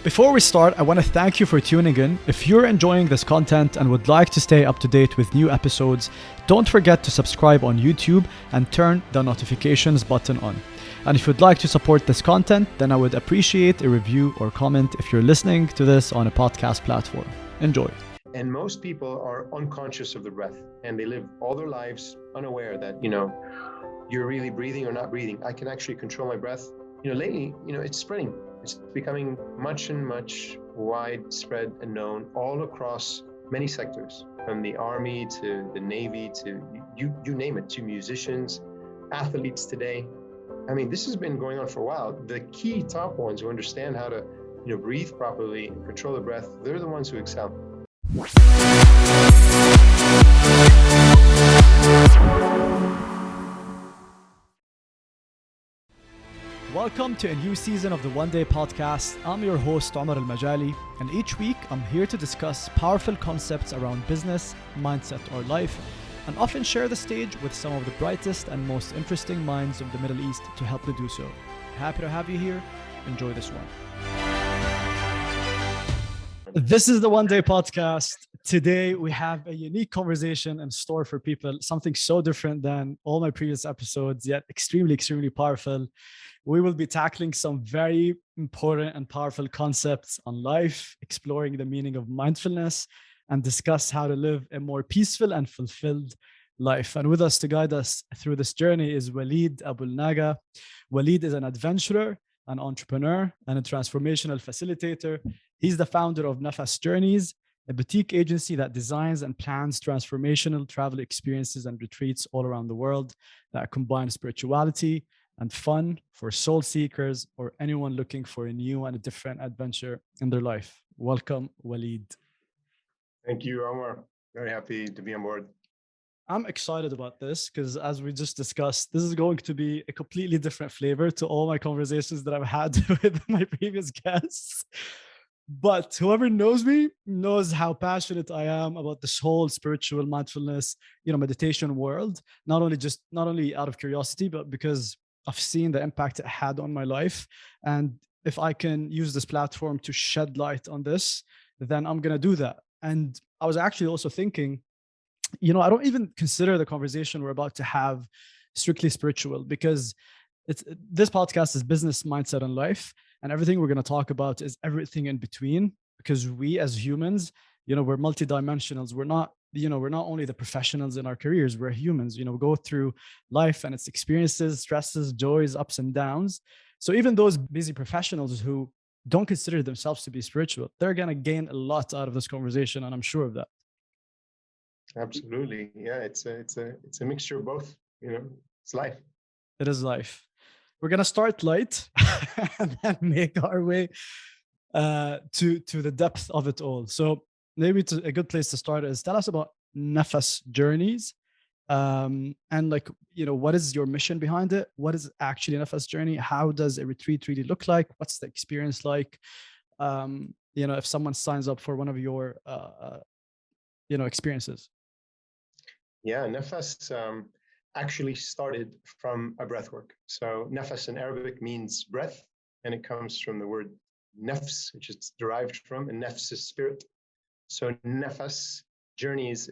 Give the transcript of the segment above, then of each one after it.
Before we start, I want to thank you for tuning in. If you're enjoying this content and would like to stay up to date with new episodes, don't forget to subscribe on YouTube and turn the notifications button on. And if you'd like to support this content, then I would appreciate a review or comment if you're listening to this on a podcast platform. Enjoy. And most people are unconscious of the breath, and they live all their lives unaware that, you're really breathing or not breathing. I can actually control my breath. Lately, it's spreading. It's becoming much and much widespread and known all across many sectors, from the army to the Navy to you name it, to musicians, athletes today. I mean, this has been going on for a while. The key top ones who understand how to, breathe properly and control the breath, they're the ones who excel. Welcome to a new season of the One Day Podcast. I'm your host, Omar Al-Majali, and each week I'm here to discuss powerful concepts around business, mindset, or life, and often share the stage with some of the brightest and most interesting minds of the Middle East to help me do so. Happy to have you here. Enjoy this one. This is the One Day Podcast. Today we have a unique conversation in store for people, something so different than all my previous episodes, yet extremely, extremely powerful. We will be tackling some very important and powerful concepts on life, exploring the meaning of mindfulness, and discuss how to live a more peaceful and fulfilled life. And with us to guide us through this journey is Walid Aboulnaga. Walid is an adventurer, an entrepreneur, and a transformational facilitator. He's the founder of Nafas Journey, a boutique agency that designs and plans transformational travel experiences and retreats all around the world that combine spirituality and fun for soul seekers or anyone looking for a new and a different adventure in their life. Welcome, Walid. Thank you, Omar. Very happy to be on board. I'm excited about this because, as we just discussed, this is going to be a completely different flavor to all my conversations that I've had with my previous guests. But whoever knows me knows how passionate I am about this whole spiritual mindfulness, meditation world, not only out of curiosity, but because I've seen the impact it had on my life. And if I can use this platform to shed light on this, then I'm going to do that. And I was actually also thinking, I don't even consider the conversation we're about to have strictly spiritual, because this podcast is business, mindset, and life. And everything we're going to talk about is everything in between, because we as humans, we're multidimensionals. We're not only the professionals in our careers, we're humans, we go through life and its experiences, stresses, joys, ups and downs. So even those busy professionals who don't consider themselves to be spiritual, they're going to gain a lot out of this conversation. And I'm sure of that. Absolutely. Yeah. It's a mixture of both, it's life. It is life. We're going to start light and then make our way to the depth of it all. So maybe a good place to start is tell us about Nafas Journeys. And what is your mission behind it? What is actually Nafas Journey? How does a retreat really look like? What's the experience like? If someone signs up for one of your, experiences. Yeah, Nafas actually started from a breathwork. So Nafas in Arabic means breath, and it comes from the word nafs, which is derived from, and nafs is spirit. So Nafas Journeys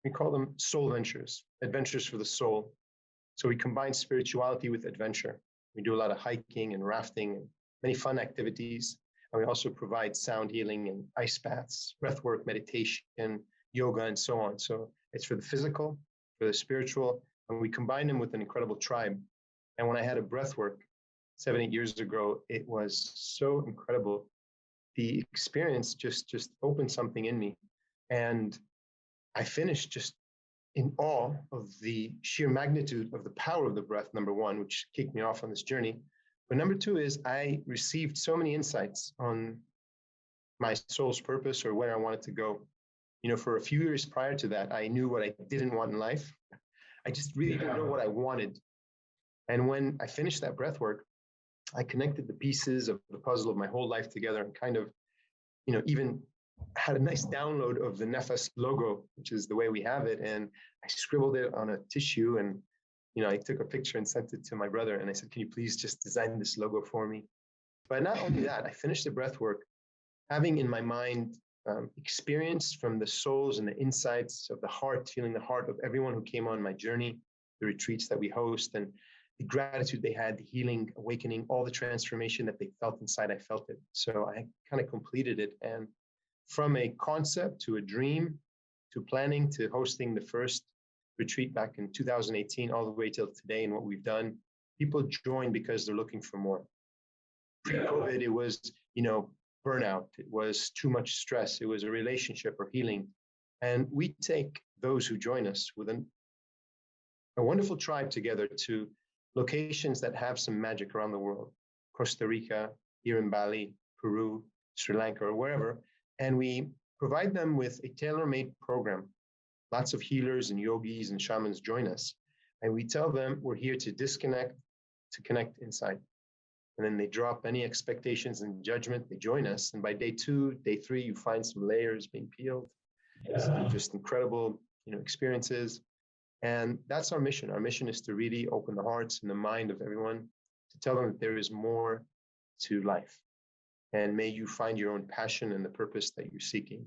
we call them soul ventures, adventures for the soul. So we combine spirituality with adventure. We do a lot of hiking and rafting and many fun activities. And we also provide sound healing and ice baths, breathwork, meditation, yoga, and so on. So it's for the physical, for the spiritual, and we combine them with an incredible tribe. And when I had a breathwork 7-8 years ago, it was so incredible. The experience just opened something in me. And I finished just in awe of the sheer magnitude of the power of the breath, number one, which kicked me off on this journey. But number two is I received so many insights on my soul's purpose or where I wanted to go. For a few years prior to that, I knew what I didn't want in life. I just really didn't know what I wanted. And when I finished that breath work, I connected the pieces of the puzzle of my whole life together and kind of, even had a nice download of the Nafas logo, which is the way we have it. And I scribbled it on a tissue and, I took a picture and sent it to my brother. And I said, can you please just design this logo for me? But not only that, I finished the breath work having in my mind experience from the souls and the insights of the heart, feeling the heart of everyone who came on my journey, the retreats that we host, and the gratitude they had, the healing, awakening, all the transformation that they felt inside, I felt it. So I kind of completed it. And from a concept to a dream to planning to hosting the first retreat back in 2018, all the way till today, and what we've done, people join because they're looking for more. Pre-COVID, it was, burnout. It was too much stress. It was a relationship or healing. And we take those who join us with a wonderful tribe together to locations that have some magic around the world. Costa Rica, here in Bali, Peru, Sri Lanka, or wherever. And we provide them with a tailor-made program. Lots of healers and yogis and shamans join us. And we tell them we're here to disconnect, to connect inside. And then they drop any expectations and judgment. They join us. And by day 2, day 3, you find some layers being peeled. Some just incredible, experiences. And that's our mission. Our mission is to really open the hearts and the mind of everyone, to tell them that there is more to life. And may you find your own passion and the purpose that you're seeking.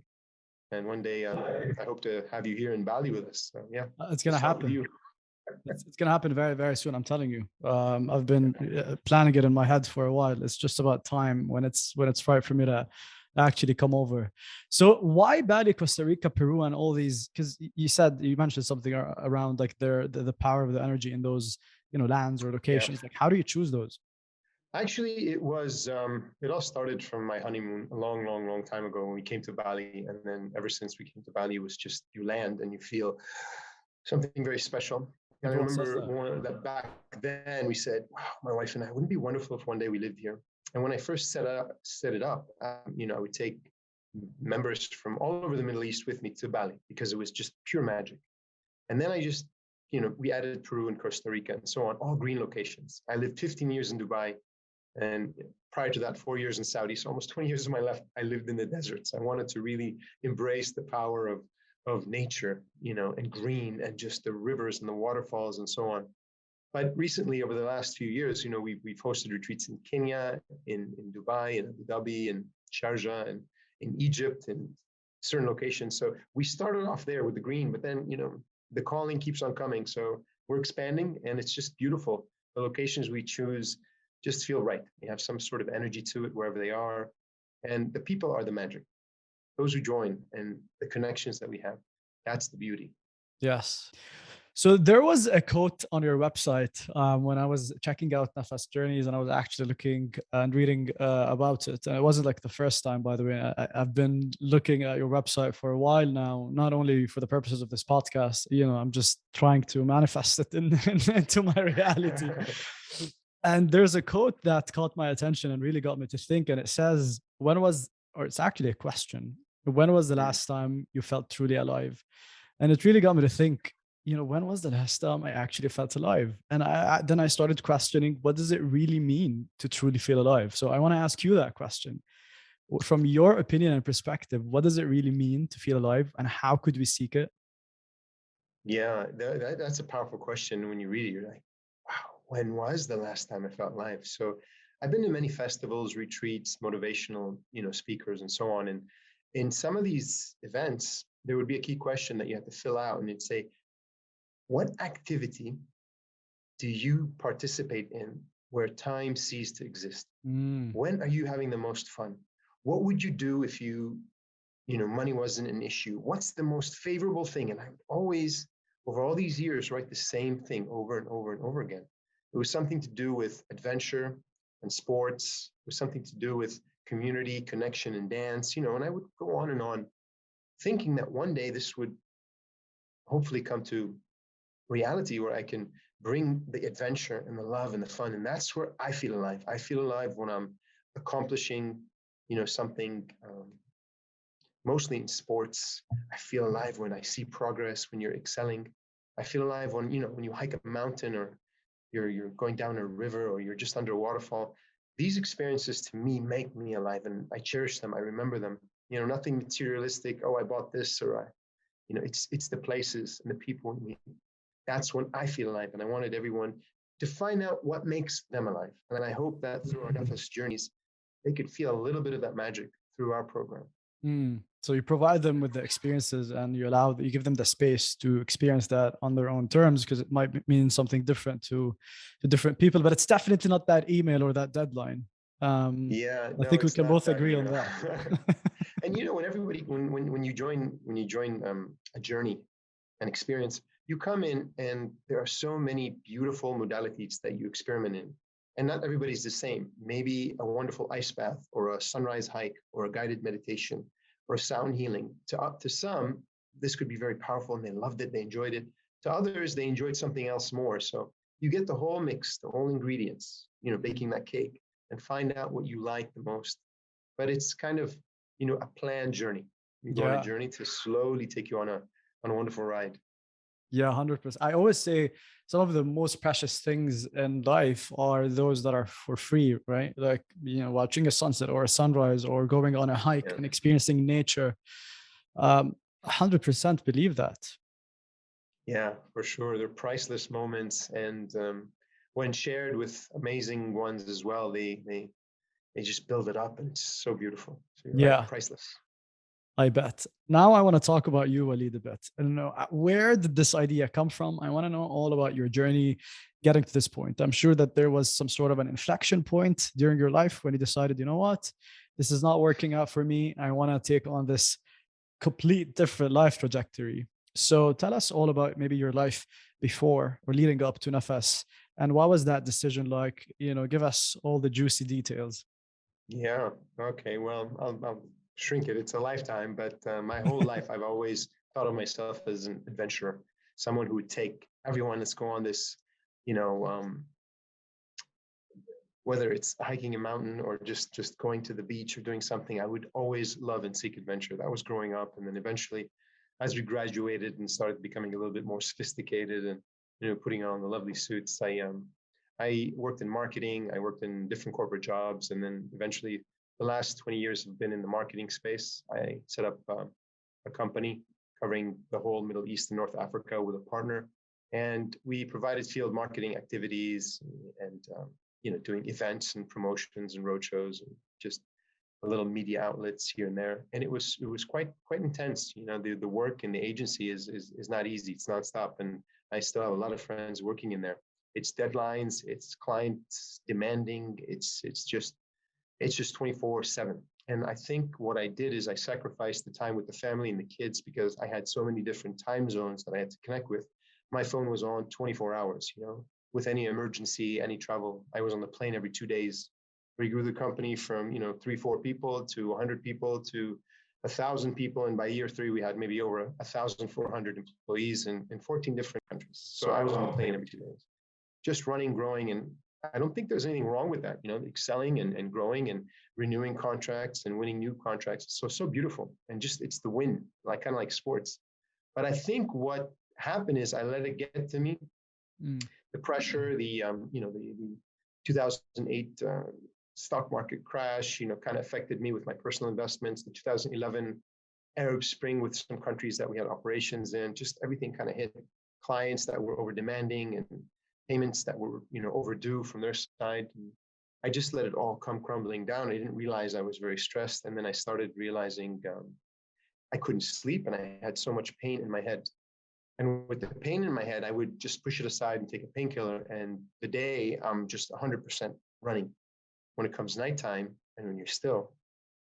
And one day, I hope to have you here in Bali with us. So, yeah, It's going to happen. It's going to happen very, very soon. I'm telling you. I've been planning it in my head for a while. It's just about time when it's right for me to actually come over. So why Bali, Costa Rica, Peru, and all these? Because you mentioned something around like the power of the energy in those lands or locations. Like, how do you choose those? Actually, it was, it all started from my honeymoon a long, long, long time ago when we came to Bali. And then ever since we came to Bali, it was just you land and you feel something very special. And I remember that back then we said, wow, my wife and I, wouldn't it be wonderful if one day we lived here? And when I first set it up, I would take members from all over the Middle East with me to Bali because it was just pure magic. And then I just, we added Peru and Costa Rica and so on, all green locations. I lived 15 years in Dubai. And prior to that, 4 years in Saudi. So almost 20 years of my life, I lived in the deserts. I wanted to really embrace the power of nature, and green and just the rivers and the waterfalls and so on. But recently, over the last few years, we've hosted retreats in Kenya, in Dubai, in Abu Dhabi, in Sharjah, and in Egypt, and certain locations. So we started off there with the green, but then, the calling keeps on coming. So we're expanding, and it's just beautiful. The locations we choose just feel right. They have some sort of energy to it wherever they are. And the people are the magic. Those who join and the connections that we have, that's the beauty. Yes. So there was a quote on your website when I was checking out Nafas Journeys, and I was actually looking and reading about it. And it wasn't like the first time, by the way. I've been looking at your website for a while now, not only for the purposes of this podcast. I'm just trying to manifest it into my reality. And there's a quote that caught my attention and really got me to think. And it says, it's actually a question. When was the last time you felt truly alive? And it really got me to think, when was the last time I actually felt alive? And then I started questioning, what does it really mean to truly feel alive? So I want to ask you that question. From your opinion and perspective, what does it really mean to feel alive, and how could we seek it? Yeah, that's a powerful question. When you read it, you're like, wow, when was the last time I felt alive? So I've been to many festivals, retreats, motivational, speakers and so on. And in some of these events, there would be a key question that you have to fill out, and it'd say, what activity do you participate in where time ceased to exist? When are you having the most fun? What would you do if money wasn't an issue? What's the most favorable thing? And I would always, over all these years, write the same thing over and over and over again. It was something to do with adventure and sports. It was something to do with community, connection, and dance, and I would go on and on, thinking that one day this would hopefully come to reality where I can bring the adventure and the love and the fun. And that's where I feel alive. I feel alive when I'm accomplishing, something, mostly in sports. I feel alive when I see progress, when you're excelling. I feel alive when, when you hike a mountain, or you're going down a river, or you're just under a waterfall. These experiences to me make me alive, and I cherish them. I remember them. Nothing materialistic. Oh, I bought this, or it's the places and the people we meet. That's when I feel alive, and I wanted everyone to find out what makes them alive. And I hope that through our Nafas journeys, they could feel a little bit of that magic through our program. So you provide them with the experiences and you give them the space to experience that on their own terms, because it might mean something different to different people, but it's definitely not that email or that deadline. Yeah, I no, think we it's can not both that, agree on that. And when everybody, when you join a journey, an experience, you come in and there are so many beautiful modalities that you experiment in. And not everybody's the same. Maybe a wonderful ice bath or a sunrise hike or a guided meditation or sound healing. To some, this could be very powerful and they loved it, they enjoyed it. To others, they enjoyed something else more. So you get the whole mix, the whole ingredients, baking that cake and find out what you like the most. But it's kind of, a planned journey. You go on a Yeah. journey to slowly take you on a wonderful ride. Yeah, 100%. I always say some of the most precious things in life are those that are for free, right? Like, watching a sunset or a sunrise or going on a hike Yeah. and experiencing nature. 100% believe that. Yeah, for sure. They're priceless moments. And when shared with amazing ones as well, they just build it up and it's so beautiful. So you're right, Yeah, priceless. I bet. Now I want to talk about you, Walid, a bit. I don't know, where did this idea come from? I want to know all about your journey getting to this point. I'm sure that there was some sort of an inflection point during your life when you decided, you know what, this is not working out for me. I want to take on this complete different life trajectory. So tell us all about maybe your life before or leading up to Nafas, and what was that decision like? Give us all the juicy details. Yeah. Okay. Well, I'll shrink it. It's a lifetime, but my whole life, I've always thought of myself as an adventurer, someone who would take everyone, let's go on this, you know, um, whether it's hiking a mountain or just going to the beach or doing something. I would always love and seek adventure. That was growing up, and then eventually, as we graduated and started becoming a little bit more sophisticated and putting on the lovely suits, I worked in marketing. I worked in different corporate jobs, and then eventually, the last 20 years have been in the marketing space. I set up a company covering the whole Middle East and North Africa with a partner, and we provided field marketing activities and doing events and promotions and roadshows and just a little media outlets here and there. And it was quite intense. The work in the agency is not easy. It's nonstop, and I still have a lot of friends working in there. It's deadlines, it's clients demanding, it's just 24/7. And I think what I did is I sacrificed the time with the family and the kids because I had so many different time zones that I had to connect with. My phone was on 24 hours, with any emergency, any trouble. I was on the plane every 2 days. We grew the company from, 3, 4 people to 100 people to 1,000 people. And by year 3, we had maybe over 1,400 employees in 14 different countries. So I was on the plane every 2 days, just running, growing. And I don't think there's anything wrong with that, excelling and growing and renewing contracts and winning new contracts. So beautiful. And just, it's the win, like kind of like sports. But I think what happened is I let it get to me. The pressure, the 2008 stock market crash, kind of affected me with my personal investments. The 2011 Arab Spring with some countries that we had operations in, just everything kind of hit. Clients that were over demanding and payments that were, overdue from their side. And I just let it all come crumbling down. I didn't realize I was very stressed. And then I started realizing I couldn't sleep and I had so much pain in my head. And with the pain in my head, I would just push it aside and take a painkiller. And the day I'm just 100% running. When it comes nighttime and when you're still,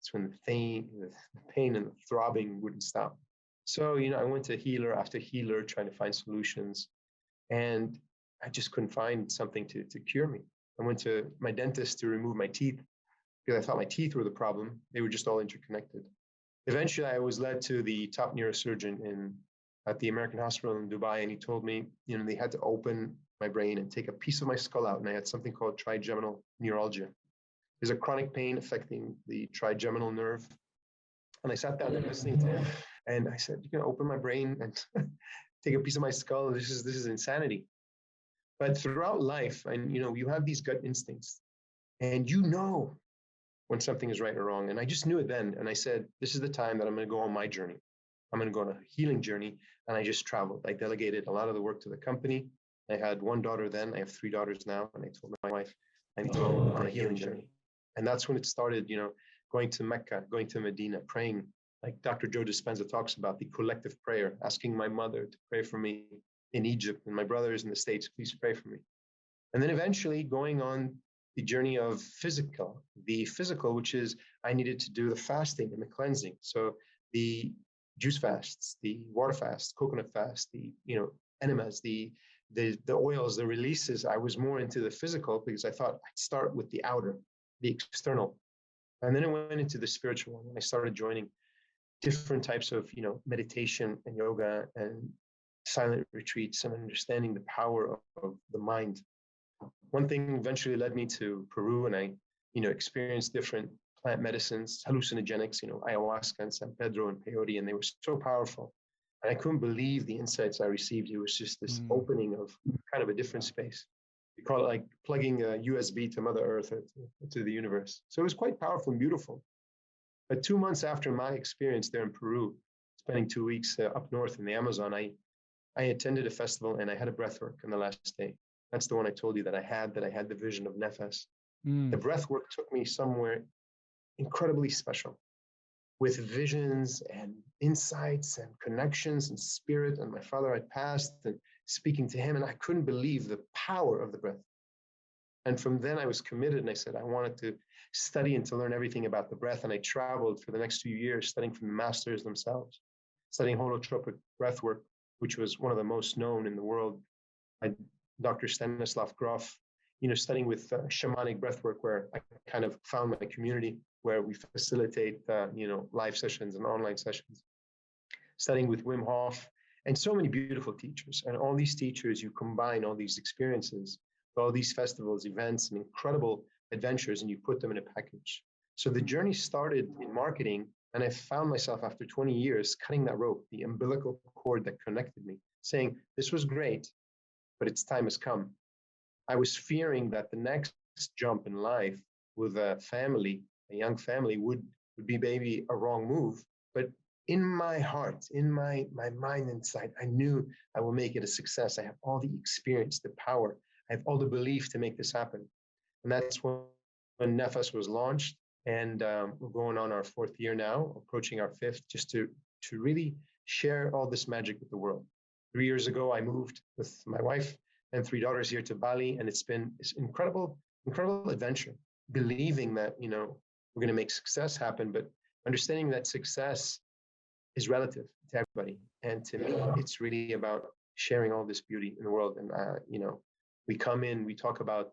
it's when the pain and the throbbing wouldn't stop. So, I went to healer after healer trying to find solutions. And I just couldn't find something to cure me. I went to my dentist to remove my teeth because I thought my teeth were the problem. They were just all interconnected. Eventually, I was led to the top neurosurgeon at the American Hospital in Dubai, and he told me, they had to open my brain and take a piece of my skull out, and I had something called trigeminal neuralgia. There's a chronic pain affecting the trigeminal nerve. And I sat down there listening to him, and I said, "You're gonna open my brain and take a piece of my skull? This is insanity." But throughout life, and you have these gut instincts, and when something is right or wrong. And I just knew it then. And I said, this is the time that I'm going to go on my journey. I'm going to go on a healing journey. And I just traveled. I delegated a lot of the work to the company. I had one daughter then. I have 3 daughters now. And I told my wife, I need to go on a healing journey. And that's when it started, going to Mecca, going to Medina, praying, like Dr. Joe Dispenza talks about, the collective prayer, asking my mother to pray for me in Egypt and my brothers in the States, please pray for me. And then eventually going on the journey of the physical, which is I needed to do the fasting and the cleansing. So the juice fasts, the water fast, coconut fast, the enemas, the oils, the releases. I was more into the physical because I thought I'd start with the outer, the external. And then I went into the spiritual, and I started joining different types of meditation and yoga and silent retreats and understanding the power of the mind. One thing eventually led me to Peru, and I experienced different plant medicines, hallucinogenics, ayahuasca and San Pedro and peyote, and they were so powerful. And I couldn't believe the insights I received. It was just this opening of kind of a different space. We call it like plugging a USB to Mother Earth or to the universe. So it was quite powerful and beautiful. But 2 months after my experience there in Peru, spending 2 weeks up north in the Amazon, I attended a festival and I had a breathwork on the last day. That's the one I told you that I had the vision of Nafas. The breathwork took me somewhere incredibly special with visions and insights and connections and spirit. And my father had passed and speaking to him, and I couldn't believe the power of the breath. And from then I was committed, and I said I wanted to study and to learn everything about the breath. And I traveled for the next 2 years studying from the masters themselves, studying holotropic breathwork, which was one of the most known in the world by Dr. Stanislav Grof, studying with shamanic breathwork, where I kind of found my community where we facilitate, live sessions and online sessions, studying with Wim Hof and so many beautiful teachers. And all these teachers, you combine all these experiences, all these festivals, events, and incredible adventures, and you put them in a package. So the journey started in marketing, and I found myself after 20 years cutting that rope, the umbilical cord that connected me, saying, this was great, but its time has come. I was fearing that the next jump in life with a family, a young family, would be maybe a wrong move. But in my heart, in my mind inside, I knew I will make it a success. I have all the experience, the power. I have all the belief to make this happen. And that's when Nefas was launched. And we're going on our 4th year now, approaching our 5th, just to really share all this magic with the world. 3 years ago, I moved with my wife and 3 daughters here to Bali, and it's been this incredible adventure, believing that, we're going to make success happen, but understanding that success is relative to everybody. And to me, it's really about sharing all this beauty in the world. And, we come in, we talk about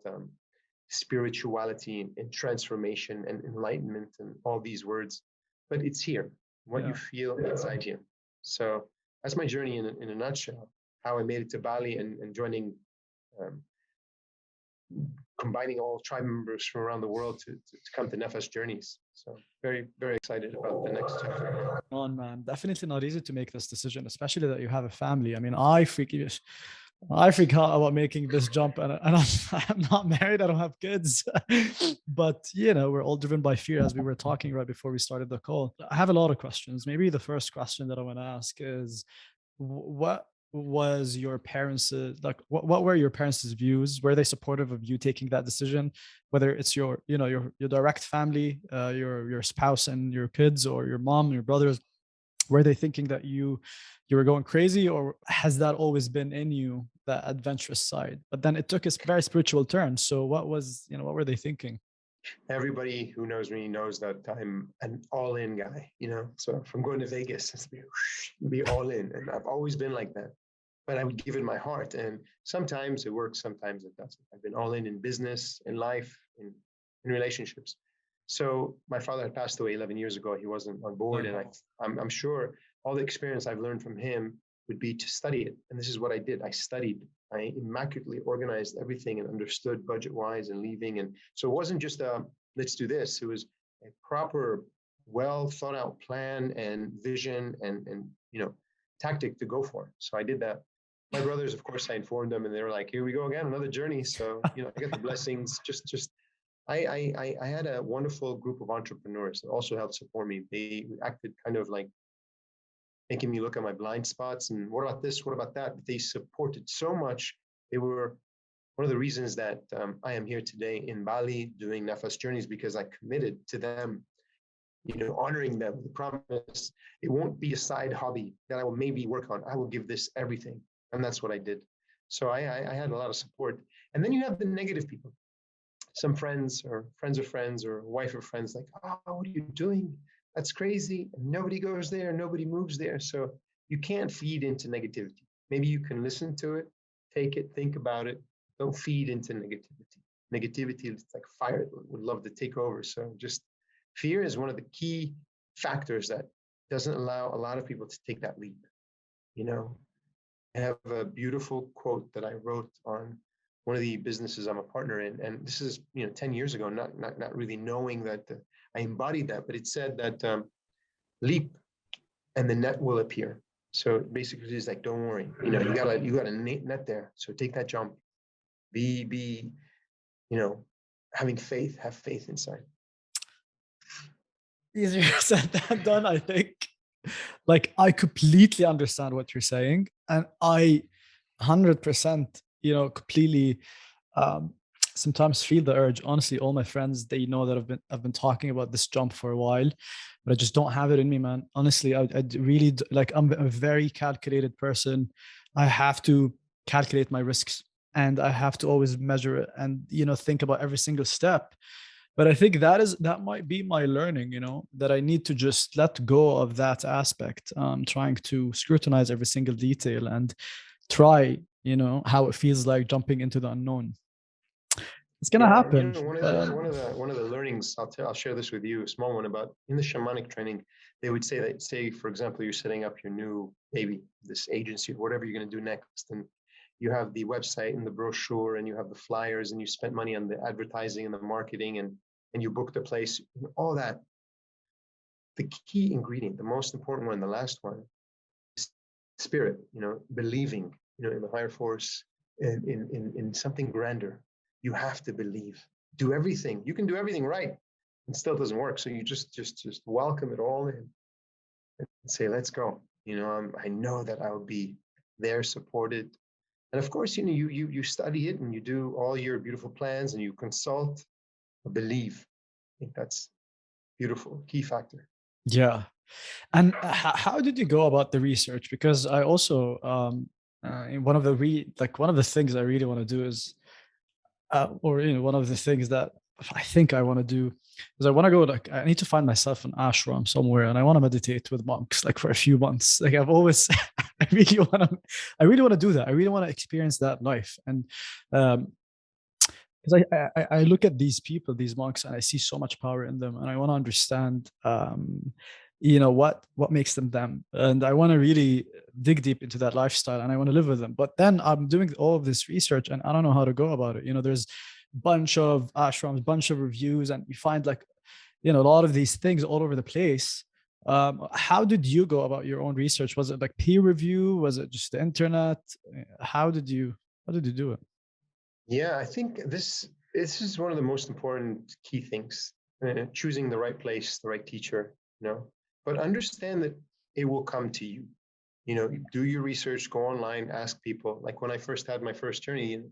spirituality and transformation and enlightenment and all these words, but it's here, what you feel inside here. So that's my journey in a nutshell, how I made it to Bali and joining, combining all tribe members from around the world to come to Nafas Journeys. So very, very excited about the next chapter. On man, definitely not easy to make this decision, especially that you have a family. I mean, I freak out about making this jump, and I'm not married. I don't have kids, but we're all driven by fear, as we were talking right before we started the call. I have a lot of questions. Maybe the first question that I want to ask is, what was your parents like? What were your parents' views? Were they supportive of you taking that decision? Whether it's your direct family, your spouse and your kids, or your mom, your brothers, were they thinking that you were going crazy, or has that always been in you, that adventurous side? But then it took a very spiritual turn. So what were they thinking? Everybody who knows me knows that I'm an all-in guy, So if I'm going to Vegas, it's be all in. And I've always been like that. But I would give it my heart. And sometimes it works, sometimes it doesn't. I've been all in business, in life, in relationships. So my father had passed away 11 years ago. He wasn't on board. And I'm sure all the experience I've learned from him would be to study it. And this is what I did. I studied. I immaculately organized everything and understood budget-wise and leaving. And so it wasn't just let's do this. It was a proper, well thought out plan and vision and tactic to go for. So I did that. My brothers, of course, I informed them, and they were like, "Here we go again, another journey." So I got the blessings. I had a wonderful group of entrepreneurs that also helped support me. They acted kind of like making me look at my blind spots and what about this, what about that? But they supported so much. They were one of the reasons that I am here today in Bali doing Nafas Journey is because I committed to them, honoring them, the promise. It won't be a side hobby that I will maybe work on. I will give this everything. And that's what I did. So I had a lot of support. And then you have the negative people, some friends or friends of friends or wife of friends like, oh, what are you doing? That's crazy. Nobody goes there. Nobody moves there. So you can't feed into negativity. Maybe you can listen to it, take it, think about it. Don't feed into negativity. Negativity is like fire. It would love to take over. So just fear is one of the key factors that doesn't allow a lot of people to take that leap. I have a beautiful quote that I wrote on one of the businesses I'm a partner in, and this is 10 years ago, not really knowing that I embodied that, but it said that leap and the net will appear. So basically, it's like, don't worry, you got a net there. So take that jump. Be having faith, have faith inside. Easier said than done, I think. Like, I completely understand what you're saying, and I 100%, completely sometimes feel the urge. Honestly, all my friends, they know that I've been talking about this jump for a while, but I just don't have it in me, man. Honestly, I really like, I'm a very calculated person. I have to calculate my risks, and I have to always measure it and think about every single step. But I think that might be my learning, that I need to just let go of that aspect, trying to scrutinize every single detail and try, how it feels like jumping into the unknown. It's gonna happen. One of the learnings, I'll share this with you, a small one, about in the shamanic training, they would say that, say, for example, you're setting up your new, maybe this agency or whatever you're going to do next, and you have the website and the brochure and you have the flyers and you spent money on the advertising and the marketing and you booked a place, all that. The key ingredient, the most important one, the last one, is spirit, believing, in the higher force, in something grander. You have to believe. Do everything. You can do everything right, and still doesn't work. So you just welcome it all in and say, let's go. I know that I'll be there, supported. And of course, you study it and you do all your beautiful plans and you consult, believe. I think that's beautiful, key factor. Yeah. And how did you go about the research? Because I also, one of the things I really want to do is, one of the things that I think I want to do is I want to go, like, I need to find myself an ashram somewhere, and I want to meditate with monks, like, for a few months. Like, I've always, I really want to do that. I really want to experience that life. And because I look at these people, these monks, and I see so much power in them, and I want to understand, what makes them them, and I want to really dig deep into that lifestyle, and I want to live with them. But then I'm doing all of this research, and I don't know how to go about it. There's a bunch of ashrams, bunch of reviews, and you find, like, a lot of these things all over the place. How did you go about your own research? Was it like peer review? Was it just the internet? How did you do it? Yeah, I think this is one of the most important key things. Choosing the right place, the right teacher, but understand that it will come to you. Do your research, go online, ask people. Like when I first had my first journey,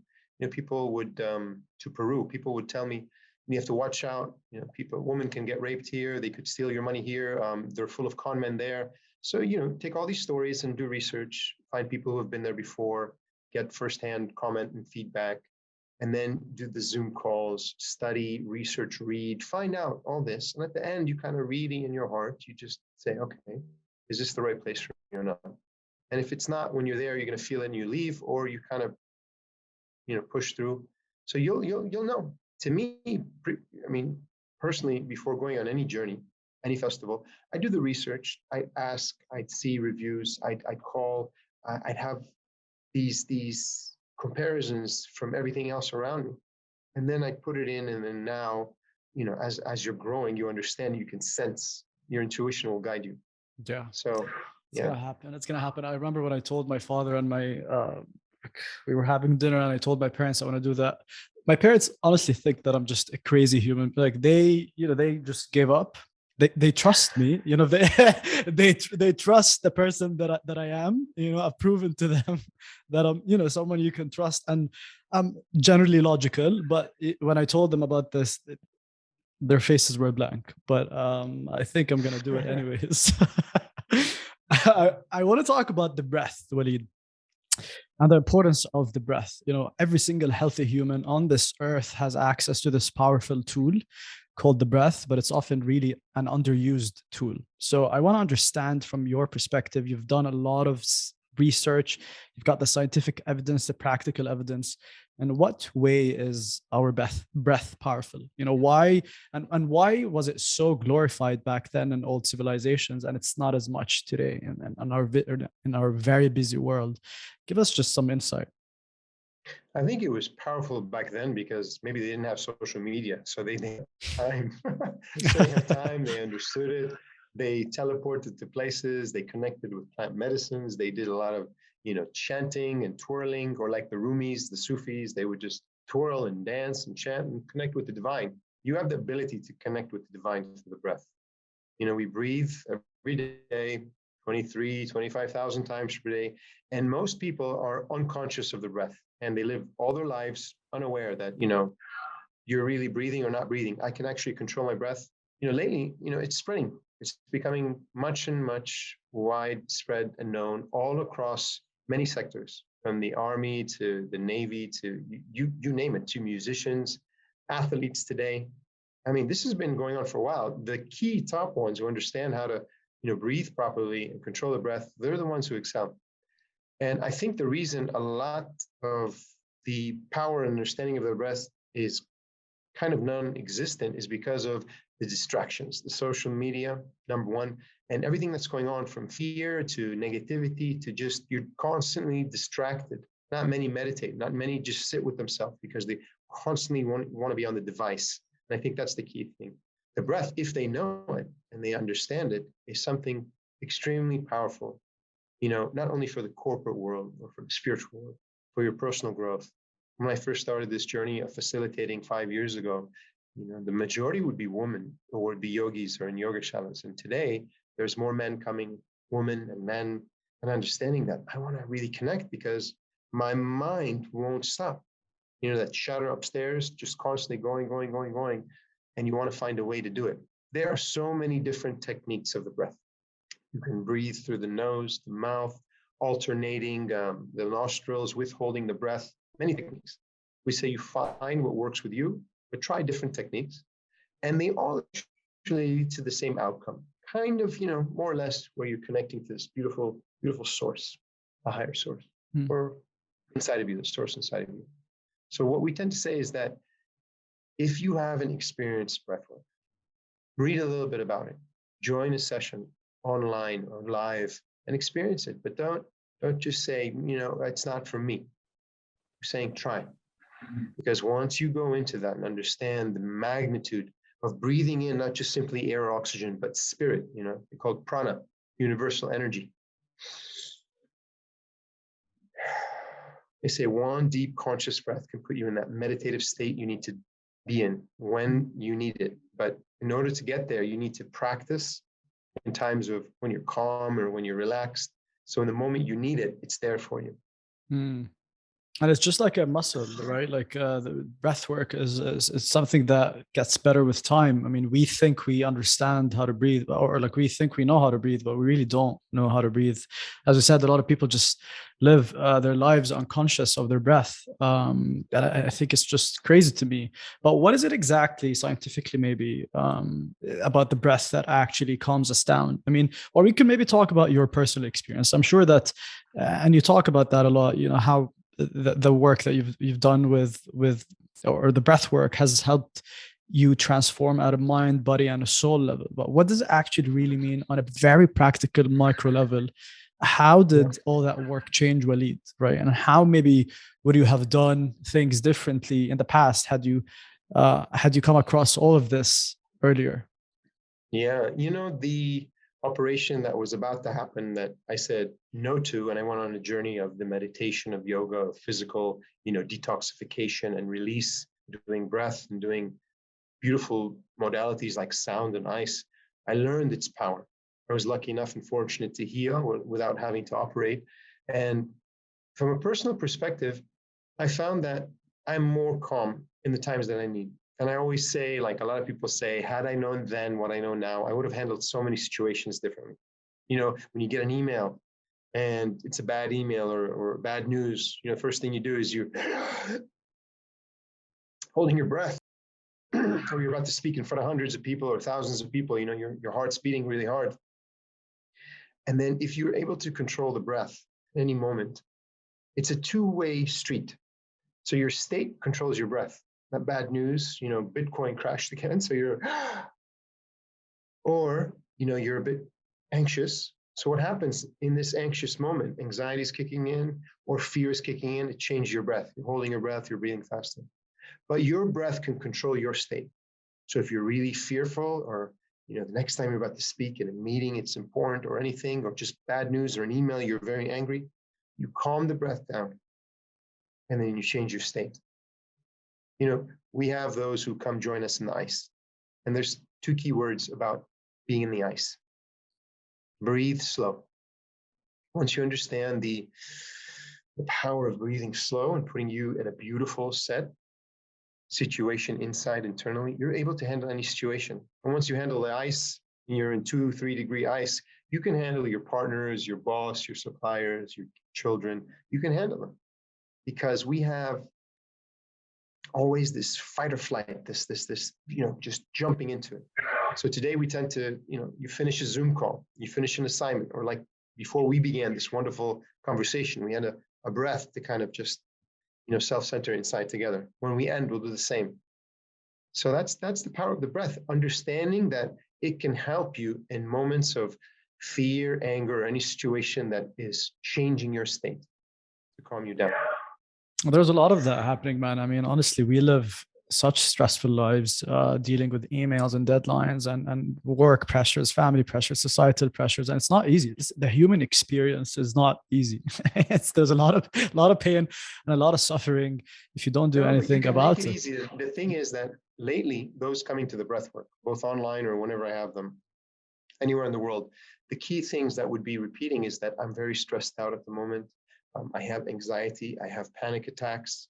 people would to Peru, people would tell me, you have to watch out. Women can get raped here. They could steal your money here. They're full of con men there. So, take all these stories and do research, find people who have been there before, get firsthand comment and feedback, and then do the Zoom calls, study, research, read, find out all this. And at the end, you kind of reading in your heart, you just say, okay, is this the right place for me or not? And if it's not, when you're there, you're going to feel it and you leave, or you kind of, push through. So you'll know. To me, personally, before going on any journey, any festival, I do the research. I'd ask, I'd see reviews, I'd call, I'd have these comparisons from everything else around me, and then I put it in. And then now, as you're growing, you understand, you can sense, your intuition will guide you. Yeah. So it's gonna happen. I remember when I told my father and my we were having dinner, and I told my parents I want to do that. My parents honestly think that I'm just a crazy human. Like, they just gave up they trust me, they they trust the person that I am. I've proven to them that I'm someone you can trust, and I'm generally logical. But when I told them about this, their faces were blank. But I think I'm gonna do it anyways. I want to talk about the breath, Walid, and the importance of the breath. Every single healthy human on this earth has access to this powerful tool called the breath, but it's often really an underused tool. So I want to understand from your perspective. You've done a lot of research, you've got the scientific evidence, the practical evidence. In what way is our breath powerful? Why, and why was it so glorified back then in old civilizations, and it's not as much today in our very busy world? Give us just some insight. I think it was powerful back then because maybe they didn't have social media, so they didn't have time. So they had time, they understood it, they teleported to places, they connected with plant medicines, they did a lot of chanting and twirling, or like the Rumis, the Sufis, they would just twirl and dance and chant and connect with the divine. You have the ability to connect with the divine through the breath. We breathe every day, 25,000 times per day, and most people are unconscious of the breath, and they live all their lives unaware that you're really breathing or not breathing. I can actually control my breath. Lately, it's spreading. It's becoming much and much widespread and known all across many sectors, from the army to the navy to you name it, to musicians, athletes today. I mean, this has been going on for a while. The key top ones who understand how to breathe properly and control the breath, they're the ones who excel. And I think the reason a lot of the power and understanding of the breath is kind of non-existent is because of the distractions, the social media, number one, and everything that's going on, from fear to negativity to just, you're constantly distracted. Not many meditate, not many just sit with themselves because they constantly want to be on the device. And I think that's the key thing. The breath, if they know it and they understand it, is something extremely powerful, not only for the corporate world or for the spiritual world, for your personal growth. When I first started this journey of facilitating 5 years ago, the majority would be women or would be yogis or in yogashalas. And today there's more men coming, women and men, and understanding that I want to really connect because my mind won't stop. That chatter upstairs, just constantly going, and you want to find a way to do it. There are so many different techniques of the breath. You can breathe through the nose, the mouth, alternating the nostrils, withholding the breath, many techniques. We say you find what works with you, but try different techniques. And they all actually lead to the same outcome, kind of, more or less where you're connecting to this beautiful, beautiful source, a higher source, or inside of you, the source inside of you. So what we tend to say is that if you haven't experienced breathwork, read a little bit about it, join a session online or live and experience it. But don't just say, it's not for me. You're saying try. Because once you go into that and understand the magnitude of breathing in, not just simply air or oxygen, but spirit, they're called prana, universal energy. They say one deep conscious breath can put you in that meditative state you need to be in when you need it. But in order to get there, you need to practice in times of when you're calm or when you're relaxed. So in the moment you need it, it's there for you. And it's just like a muscle, right? Like the breath work is something that gets better with time. I mean, we think we understand how to breathe, or like we think we know how to breathe, but we really don't know how to breathe. As I said, a lot of people just live their lives unconscious of their breath. And I think it's just crazy to me. But what is it exactly, scientifically, maybe, about the breath that actually calms us down? I mean, or we can maybe talk about your personal experience. I'm sure that, and you talk about that a lot, how the work that you've done with or the breath work has helped you transform at a mind, body, and a soul level. But what does it actually really mean on a very practical micro level? How did all that work change Walid, right? And how maybe would you have done things differently in the past had you come across all of this earlier? Yeah, the operation that was about to happen that I said no to, and I went on a journey of the meditation, of yoga, of physical, detoxification and release, doing breath and doing beautiful modalities like sound and ice. I learned its power. I was lucky enough and fortunate to heal without having to operate. And from a personal perspective, I found that I'm more calm in the times that I need. And I always say, like a lot of people say, had I known then what I know now, I would have handled so many situations differently. You know, when you get an email and it's a bad email or bad news, you know, first thing you do is you're holding your breath, or you're about to speak in front of hundreds of people or thousands of people, you know, your heart's beating really hard. And then if you're able to control the breath at any moment, it's a two-way street. So your state controls your breath. That bad news, you know, Bitcoin crashed again. So you're, or, you know, you're a bit anxious. So what happens in this anxious moment? Anxiety is kicking in or fear is kicking in. It changes your breath. You're holding your breath, you're breathing faster. But your breath can control your state. So if you're really fearful, or, you know, the next time you're about to speak in a meeting, it's important, or anything, or just bad news or an email, you're very angry, you calm the breath down and then you change your state. You know, we have those who come join us in the ice. And there's two key words about being in the ice. Breathe slow. Once you understand the power of breathing slow and putting you in a beautiful set situation inside internally, you're able to handle any situation. And once you handle the ice, and you're in 2-3 degree ice, you can handle your partners, your boss, your suppliers, your children. You can handle them because we have always this fight or flight, this, you know, just jumping into it. So today we tend to, you know, you finish a Zoom call, you finish an assignment, or like before we began this wonderful conversation, we had a breath to kind of just, you know, self-center inside together. When we end, we'll do the same. So that's the power of the breath, understanding that it can help you in moments of fear, anger, or any situation that is changing your state to calm you down. There's a lot of that happening, man. I mean, honestly, we live such stressful lives, dealing with emails and deadlines and work pressures, family pressures, societal pressures, and it's not easy. The human experience is not easy. There's a lot of pain and a lot of suffering if you don't do anything about it. Easy. The thing is that lately, those coming to the breathwork, both online or whenever I have them, anywhere in the world, the key things that would be repeating is that I'm very stressed out at the moment. I have anxiety. I have panic attacks.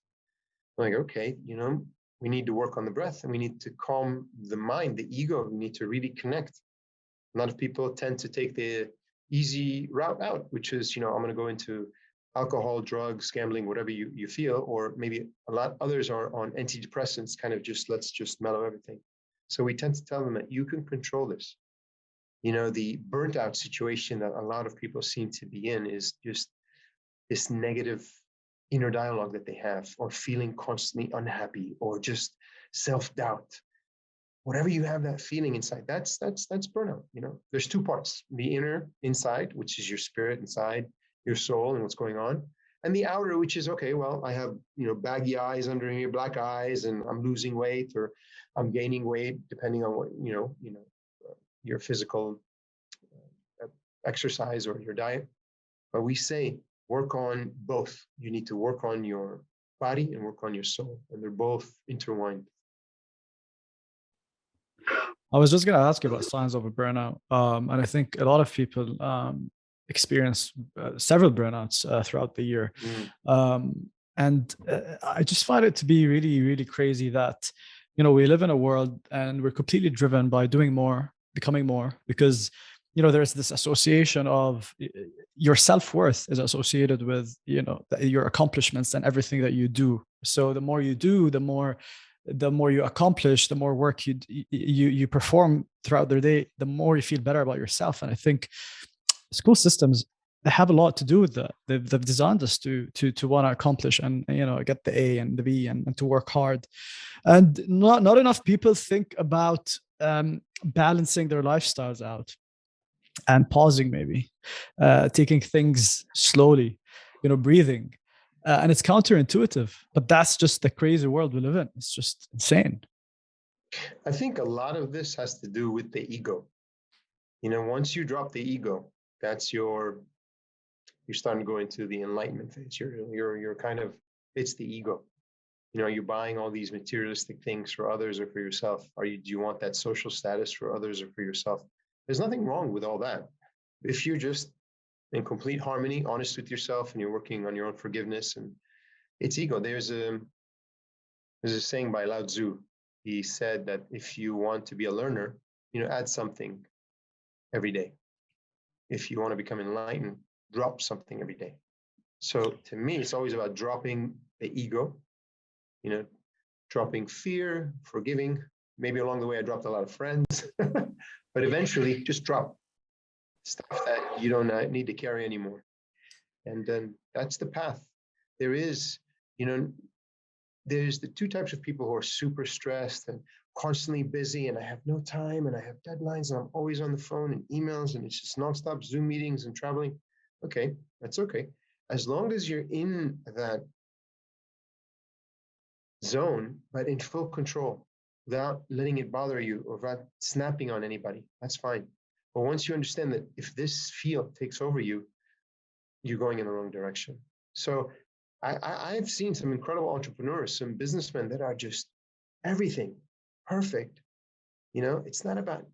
I'm like, okay, you know, we need to work on the breath and we need to calm the mind, the ego. We need to really connect. A lot of people tend to take the easy route out, which is, you know, I'm going to go into alcohol, drugs, gambling, whatever you feel, or maybe a lot others are on antidepressants, kind of just let's just mellow everything. So we tend to tell them that you can control this. You know, the burnt out situation that a lot of people seem to be in is just this negative inner dialogue that they have, or feeling constantly unhappy, or just self-doubt. Whatever you have that feeling inside, that's burnout. You know, there's two parts: the inner inside, which is your spirit inside, your soul, and what's going on, and the outer, which is, okay, well, I have, you know, baggy eyes under here, black eyes, and I'm losing weight or I'm gaining weight, depending on what your physical exercise or your diet. But we say, work on both. You need to work on your body and work on your soul, and they're both intertwined. I was just going to ask you about signs of a burnout. And I think a lot of people experience several burnouts throughout the year. And I just find it to be really, really crazy that, you know, we live in a world and we're completely driven by doing more, becoming more, because, you know, there's this association of your self-worth is associated with, you know, your accomplishments and everything that you do. So the more you do, the more you accomplish, the more work you perform throughout the day, the more you feel better about yourself. And I think school systems, they have a lot to do with that. They've designed us to want to accomplish and, you know, get the A and the B and to work hard. And not enough people think about balancing their lifestyles out and pausing, maybe taking things slowly, you know, breathing. And it's counterintuitive, but that's just the crazy world we live in. It's just insane. I think a lot of this has to do with the ego. You know, once you drop the ego, that's you're starting to go into the enlightenment phase. You're kind of, it's the ego. You know, you're buying all these materialistic things for others or for yourself. Do you want that social status for others or for yourself? There's nothing wrong with all that. If you're just in complete harmony, honest with yourself, and you're working on your own forgiveness, and it's ego. There's a saying by Lao Tzu. He said that if you want to be a learner, add something every day. If you want to become enlightened, drop something every day. So to me, it's always about dropping the ego, dropping fear, forgiving. Maybe along the way, I dropped a lot of friends, but eventually just drop stuff that you don't need to carry anymore. And then that's the path. There's the two types of people who are super stressed and constantly busy, and I have no time, and I have deadlines, and I'm always on the phone and emails, and it's just nonstop Zoom meetings and traveling. Okay, that's okay. As long as you're in that zone, but in full control, without letting it bother you or without snapping on anybody, that's fine. But once you understand that if this field takes over you, you're going in the wrong direction. So I've seen some incredible entrepreneurs, some businessmen that are just everything perfect. It's not about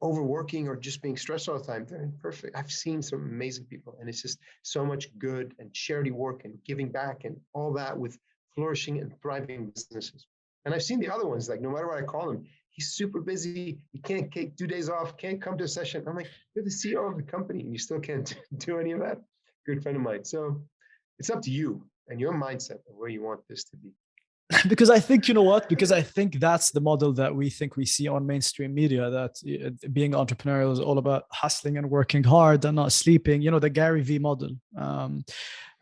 overworking or just being stressed all the time. They're perfect. I've seen some amazing people, and it's just so much good and charity work and giving back and all that with flourishing and thriving businesses. And I've seen the other ones, like no matter what I call him, he's super busy. He can't take 2 days off, can't come to a session. I'm like, you're the CEO of the company and you still can't do any of that. Good friend of mine. So it's up to you and your mindset of where you want this to be. Because I think, you know what? Because I think that's the model that we think we see on mainstream media, that being entrepreneurial is all about hustling and working hard and not sleeping. The Gary Vee model,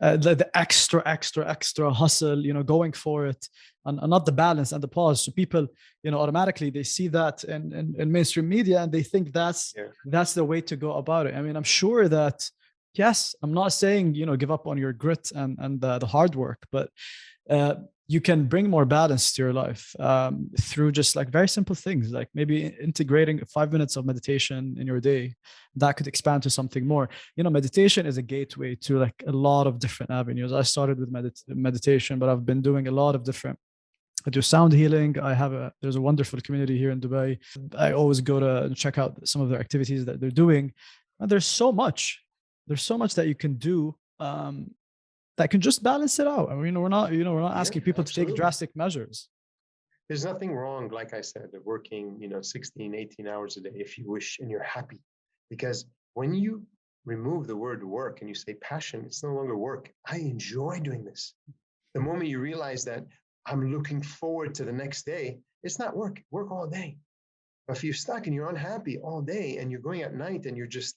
the extra hustle, going for it, and not the balance and the pause. So people, automatically they see that in mainstream media and they think that's the way to go about it. I mean, I'm sure that, yes, I'm not saying, give up on your grit and the hard work, but you can bring more balance to your life through just like very simple things, like maybe integrating 5 minutes of meditation in your day. That could expand to something more. Meditation is a gateway to like a lot of different avenues. I started with meditation, but I've been doing a lot of different. I do sound healing. There's a wonderful community here in Dubai. I always go to check out some of their activities that they're doing. And there's so much that you can do that can just balance it out. I mean, we're not asking people to take drastic measures. There's nothing wrong, like I said, of working, 16, 18 hours a day if you wish and you're happy. Because when you remove the word work and you say passion, it's no longer work. I enjoy doing this. The moment you realize that I'm looking forward to the next day, it's not work all day. But if you're stuck and you're unhappy all day and you're going at night and you're just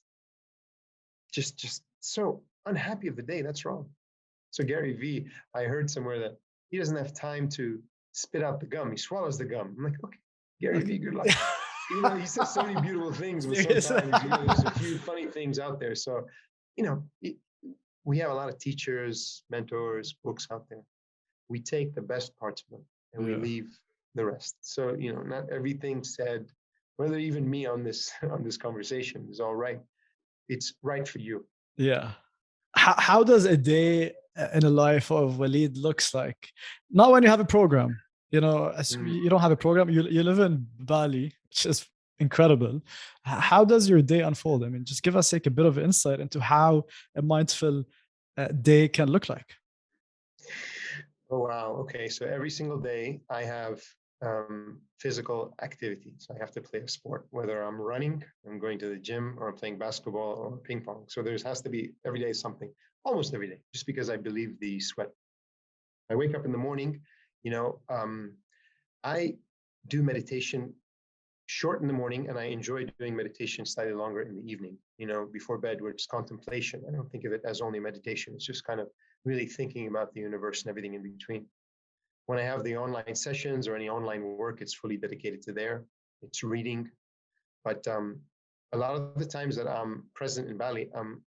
so unhappy of the day, that's wrong. So Gary Vee, I heard somewhere that he doesn't have time to spit out the gum. He swallows the gum. I'm like, okay, Gary Vee, good luck. He says so many beautiful things, but sometimes there's a few funny things out there. So, we have a lot of teachers, mentors, books out there. We take the best parts of them and we leave the rest. So, not everything said, whether even me on this conversation is all right. It's right for you. Yeah. How does a day in a life of Walid looks like? Not when you have a program, you don't have a program. You live in Bali, which is incredible. How does your day unfold? I mean, just give us like a bit of insight into how a mindful day can look like. Oh, wow. Okay. So every single day I have physical activity. So I have to play a sport, whether I'm running, I'm going to the gym, or I'm playing basketball or ping pong. So there has to be every day something, almost every day, just because I believe the sweat. I wake up in the morning, I do meditation short in the morning, and I enjoy doing meditation slightly longer in the evening, before bed, where it's contemplation. I don't think of it as only meditation. It's just kind of really thinking about the universe and everything in between. When I have the online sessions or any online work, it's fully dedicated to there. It's reading. But a lot of the times that I'm present in Bali, I'm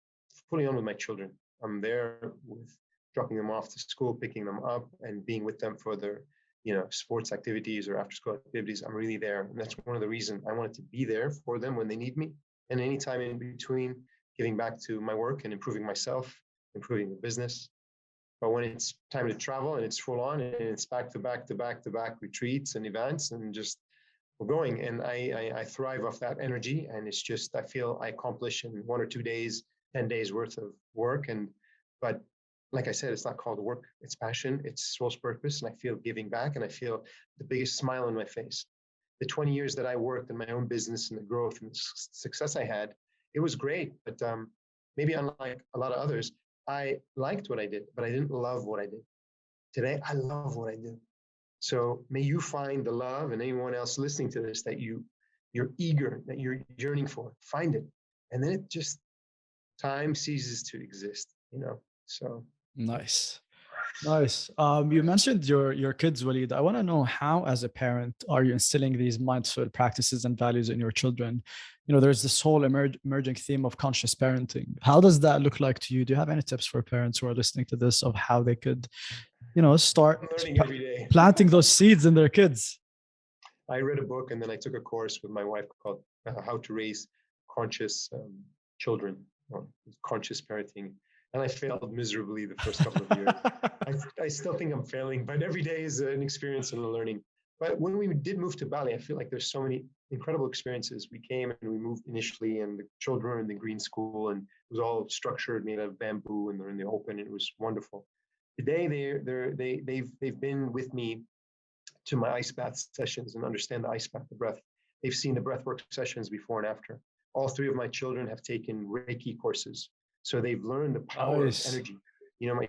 fully on with my children. I'm there with dropping them off to school, picking them up, and being with them for their sports activities or after school activities. I'm really there. And that's one of the reasons I wanted to be there for them when they need me. And anytime in between, giving back to my work and improving myself, improving the business. But when it's time to travel and it's full on and it's back to back retreats and events and just we're going. And I thrive off that energy. And it's just, I feel I accomplish in 1 or 2 days, 10 days worth of work. But like I said, it's not called work, it's passion, it's soul's purpose. And I feel giving back, and I feel the biggest smile on my face. The 20 years that I worked in my own business and the growth and the success I had, it was great. But maybe unlike a lot of others, I liked what I did, but I didn't love what I did. Today, I love what I do. So may you find the love, and anyone else listening to this, that you're eager, that you're yearning for. Find it. And then it just, time ceases to exist, So Nice. Nice. You mentioned your kids, Walid. I want to know, how, as a parent, are you instilling these mindful practices and values in your children? There's this whole emerging theme of conscious parenting. How does that look like to you? Do you have any tips for parents who are listening to this of how they could, start I'm learning every day. planting those seeds in their kids? I read a book, and then I took a course with my wife called How to Raise Conscious Children, or Conscious Parenting. And I failed miserably the first couple of years. I still think I'm failing, but every day is an experience and a learning. But when we did move to Bali, I feel like there's so many incredible experiences. We came and we moved initially, and the children were in the green school, and it was all structured, made out of bamboo, and they're in the open. And it was wonderful. Today, they've been with me to my ice bath sessions and understand the ice bath, the breath. They've seen the breathwork sessions before and after. All three of my children have taken Reiki courses. So they've learned the power of energy. My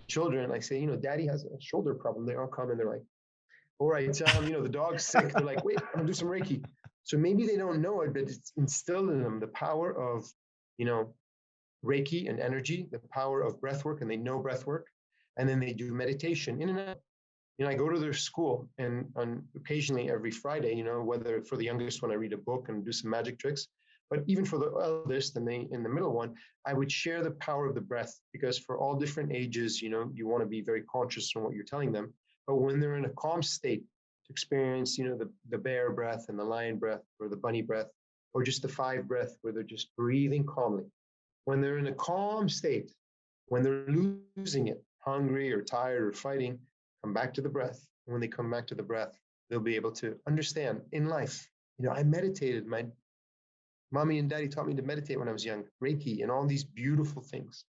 children, I say, Daddy has a shoulder problem. They all come and they're like, all right, the dog's sick. They're like, wait, I'm gonna do some Reiki. So maybe they don't know it, but it's instilled in them the power of, Reiki and energy, the power of breathwork, and they know breathwork. And then they do meditation in and out. I go to their school, and occasionally every Friday, whether for the youngest one, I read a book and do some magic tricks. But even for the eldest and in the middle one, I would share the power of the breath, because for all different ages, you want to be very conscious on what you're telling them. But when they're in a calm state, to experience, the bear breath and the lion breath, or the bunny breath, or just the 5 breath where they're just breathing calmly. When they're in a calm state, when they're losing it, hungry or tired or fighting, come back to the breath. And when they come back to the breath, they'll be able to understand in life. I meditated. My mommy and daddy taught me to meditate when I was young, Reiki and all these beautiful things.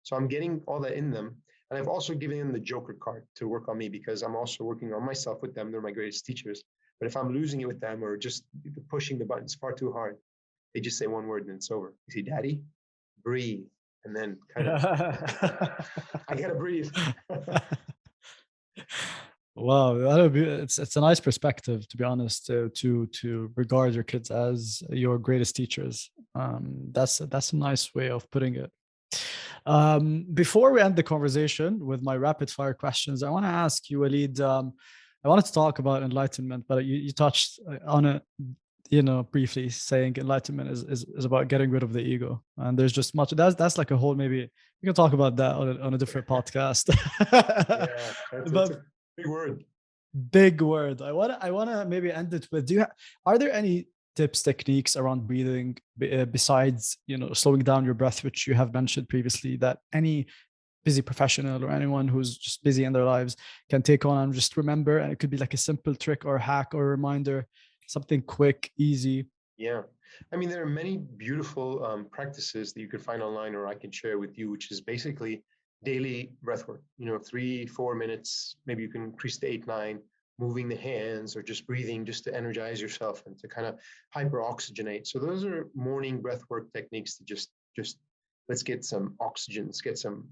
So I'm getting all that in them. And I've also given them the Joker card to work on me, because I'm also working on myself with them. They're my greatest teachers. But if I'm losing it with them, or just pushing the buttons far too hard, they just say one word and it's over. You say, Daddy, breathe. And then kind of, I got to breathe. Wow, that would be, it's a nice perspective, to be honest, to regard your kids as your greatest teachers. That's a nice way of putting it. Before we end the conversation with my rapid fire questions, I want to ask you, Walid. I wanted to talk about enlightenment, but you touched on it, briefly, saying enlightenment is about getting rid of the ego, and there's just much. That's like a whole. Maybe we can talk about that on a different podcast. Yeah, it's a big word. Big word. I wanna maybe end it with, are there any tips, techniques around breathing, besides slowing down your breath, which you have mentioned previously, that any busy professional or anyone who's just busy in their lives can take on and just remember? And it could be like a simple trick or hack or reminder, something quick, easy. Yeah. I mean, there are many beautiful practices that you could find online, or I can share with you, which is basically daily breath work, 3-4 minutes, maybe you can increase to 8-9, moving the hands or just breathing, just to energize yourself and to kind of hyper-oxygenate. So those are morning breath work techniques to just let's get some oxygen, let's get some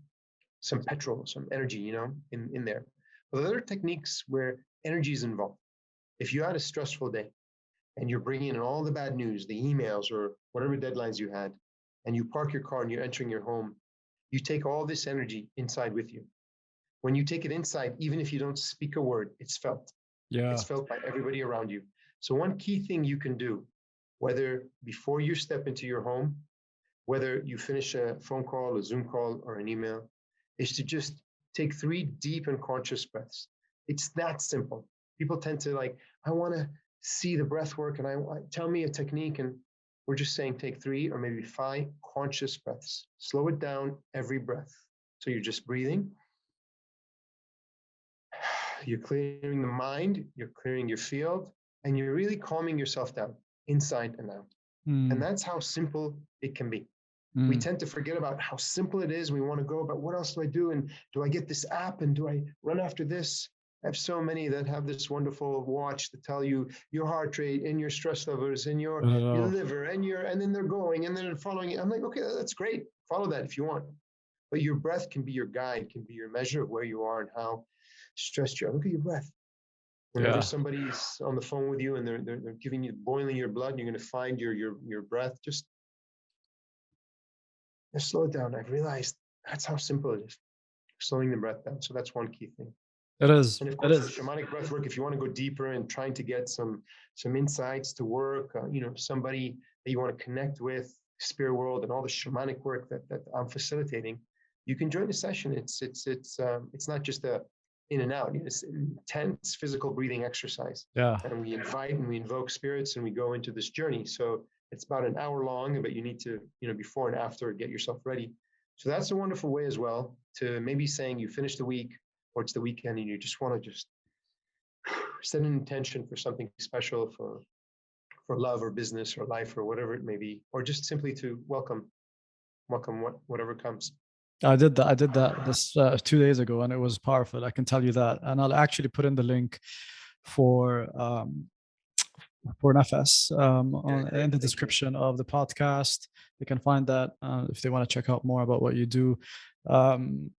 petrol, some energy, in there. But there are techniques where energy is involved. If you had a stressful day and you're bringing in all the bad news, the emails or whatever deadlines you had, and you park your car and you're entering your home, you take all this energy inside with you. When you take it inside, even if you don't speak a word, it's felt. Yeah. It's felt by everybody around you. So one key thing you can do, whether before you step into your home, whether you finish a phone call, a Zoom call, or an email, is to just take 3 deep and conscious breaths. It's that simple. People tend to I want to see the breath work, and tell me a technique, and we're just saying take 3 or maybe 5 conscious breaths. Slow it down every breath. So you're just breathing. You're clearing the mind. You're clearing your field. and you're really calming yourself down inside and out. And Mm, that's how simple it can be. We mm. tend to forget about how simple it is. We want to go about what else do I do? And do I get this app? And do I run after this? I have so many that have this wonderful watch to tell you your heart rate and your stress levels and I don't your know. liver and then they're going and then they're following it. I'm like, okay, that's great. Follow that if you want. But your breath can be your guide, can be your measure of where you are and how stressed you are. Look at your breath. Whenever Yeah. somebody's on the phone with you and they're giving you boiling your blood, you're going to find your breath. Just slow it down. I've realized that's how simple it is. Slowing the breath down. So that's one key thing. It is. And of It course, with is. shamanic breath work, if you want to go deeper and trying to get some insights to work, somebody that you want to connect with, spirit world, and all the shamanic work that I'm facilitating, you can join the session. It's not just a in and out. It's intense physical breathing exercise, Yeah. and we invite and we invoke spirits, and we go into this journey. So it's about an hour long, but you need to before and after get yourself ready. So that's a wonderful way as well to maybe saying you finish the week or it's the weekend and you just want to just set an intention for something special for love or business or life or whatever it may be, or just simply to welcome whatever comes. I did that. I did that this 2 days ago, and it was powerful. I can tell you that. And I'll actually put in the link for Nafas Yeah, in great. the Thank you. description of the podcast. They can find that if they want to check out more about what you do.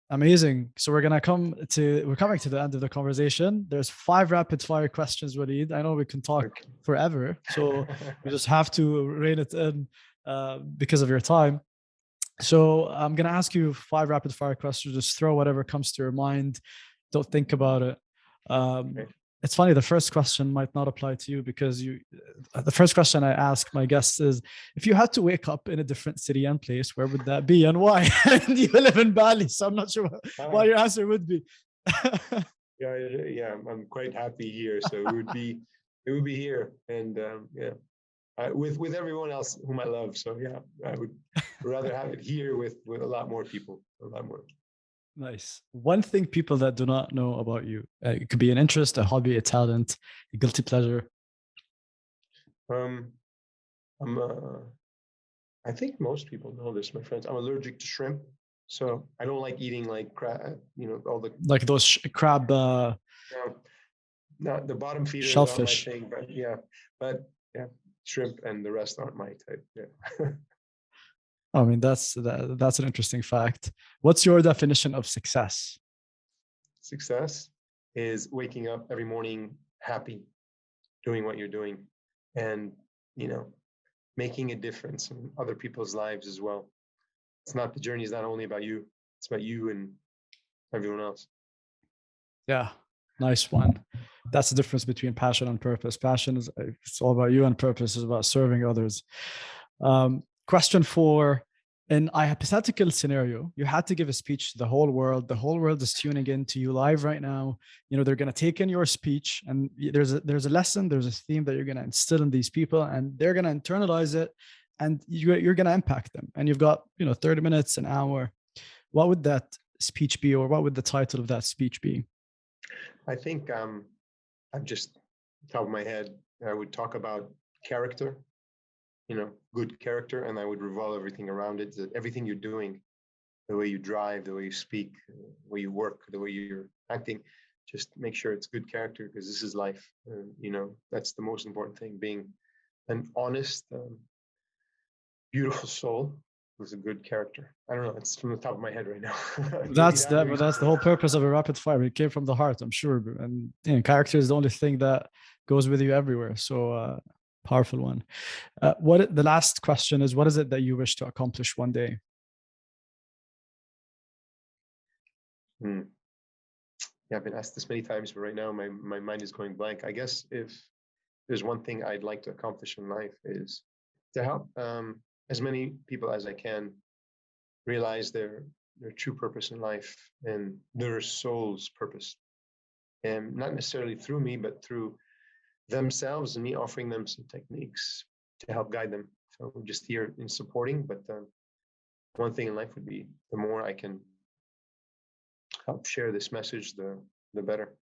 Amazing. So we're coming to the end of the conversation. There's 5 rapid fire questions, Walid. I know we can talk Okay. forever, so we just have to rein it in because of your time. So I'm gonna ask you 5 rapid fire questions. Just throw whatever comes to your mind. Don't think about it. Um, Okay. it's funny. The first question might not apply to you because the first question I ask my guests is, if you had to wake up in a different city and place, where would that be and why? And you live in Bali, so I'm not sure Ah, what your answer would be. yeah. I'm quite happy here, so it would be here, and yeah, with everyone else whom I love. So yeah, I would rather have it here with a lot more people, a lot more. Nice. One thing people that do not know about you, it could be an interest, a hobby, a talent, a guilty pleasure. Um, I'm I think most people know this, my friends. I'm allergic to shrimp, so I don't like eating like crab. All the Like those crab no, not the bottom feeders aren't my shellfish. thing, but yeah, shrimp and the rest aren't my type. Yeah. I mean, that's an interesting fact. What's your definition of success? Success is waking up every morning happy, doing what you're doing, and you know, making a difference in other people's lives as well. The journey is not only about you; it's about you and everyone else. Yeah, nice one. That's the difference between passion and purpose. Passion is it's all about you, and purpose is about serving others. Question 4. In a hypothetical scenario, you had to give a speech to the whole world. The whole world is tuning in to you live right now. They're going to take in your speech, and there's a lesson, there's a theme that you're going to instill in these people, and they're going to internalize it, and you're going to impact them. And you've got 30 minutes, an hour. What would that speech be, or what would the title of that speech be? I think I'm just top of my head. I would talk about character, good character, and I would revolve everything around it. That everything you're doing, the way you drive, the way you speak, the way you work, the way you're acting, just make sure it's good character because this is life. That's the most important thing. Being an honest, beautiful soul with a good character. I don't know. It's from the top of my head right now. Maybe That's that. that. Maybe That's the whole purpose of a rapid fire. It came from the heart, I'm sure. And character is the only thing that goes with you everywhere. So powerful one. The last question is, what is it that you wish to accomplish one day? Hmm. Yeah, I've been asked this many times, but right now my mind is going blank. I guess if there's one thing I'd like to accomplish in life is to help as many people as I can realize their true purpose in life and their soul's purpose, and not necessarily through me, but through themselves and me offering them some techniques to help guide them. So I'm just here in supporting, but one thing in life would be the more I can help share this message, the better.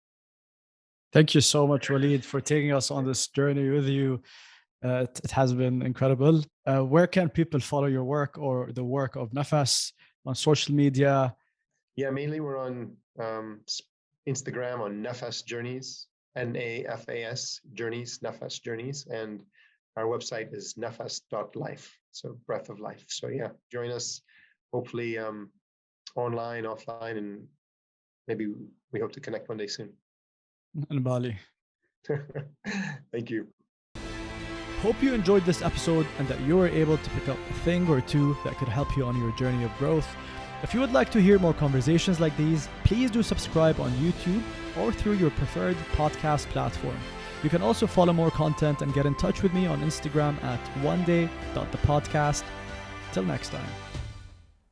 Thank you so much, Walid, for taking us on this journey with you. It has been incredible. Where can people follow your work or the work of Nafas on social media? Yeah, mainly we're on Instagram on Nafas Journeys, Nafas Journeys, Nafas Journeys, and our website is nafas.life, so breath of life. So yeah, join us, hopefully online, offline, and maybe we hope to connect one day soon. In Bali. Thank you. Hope you enjoyed this episode and that you were able to pick up a thing or two that could help you on your journey of growth. If you would like to hear more conversations like these, please do subscribe on YouTube or through your preferred podcast platform. You can also follow more content and get in touch with me on Instagram at oneday.thepodcast. Till next time.